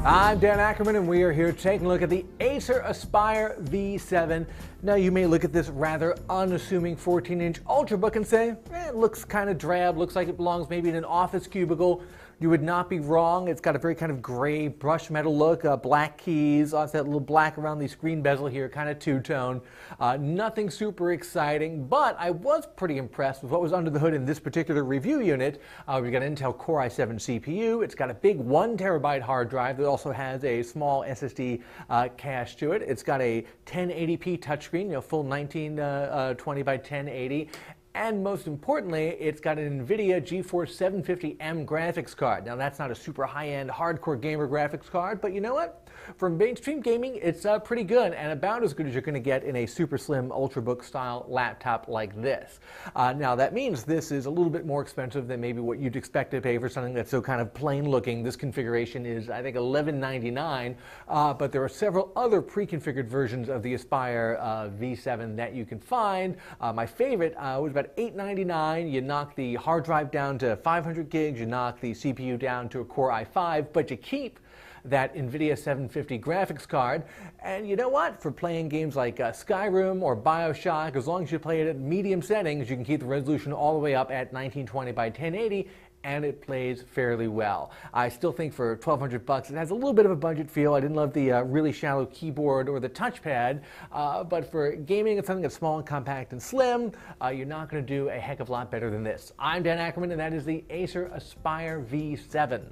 I'm Dan Ackerman, and we are here taking a look at the Acer Aspire V7. Now, you may look at this rather unassuming 14-inch Ultrabook and say, it looks kind of drab, looks like it belongs maybe in an office cubicle. You would not be wrong. It's got a very kind of gray brushed metal look, black keys, also that little black around the screen bezel here, kind of two-tone. Nothing super exciting, but I was pretty impressed with what was under the hood in this particular review unit. We've got an Intel Core i7 CPU. It's got a big 1 terabyte hard drive that also has a small SSD cache to it. It's got a 1080p touchscreen, full 1920 by 1080. And most importantly, it's got an NVIDIA GeForce 750M graphics card. Now, that's not a super high-end, hardcore gamer graphics card, but you know what? For mainstream gaming, it's pretty good, and about as good as you're going to get in a super slim Ultrabook-style laptop like this. Now, that means this is a little bit more expensive than maybe what you'd expect to pay for something that's so kind of plain-looking. This configuration is, I think, $11.99, but there are several other pre-configured versions of the Aspire V7 that you can find. My favorite was about $8.99. You knock the hard drive down to 500 gigs, you knock the CPU down to a Core i5, but you keep that NVIDIA 750 graphics card. And you know what? For playing games like Skyrim or Bioshock, as long as you play it at medium settings, you can keep the resolution all the way up at 1920 by 1080, and it plays fairly well. I still think for $1,200 it has a little bit of a budget feel. I didn't love the really shallow keyboard or the touchpad, but for gaming it's something that's small and compact and slim, you're not going to do a heck of a lot better than this. I'm Dan Ackerman, and that is the Acer Aspire V7.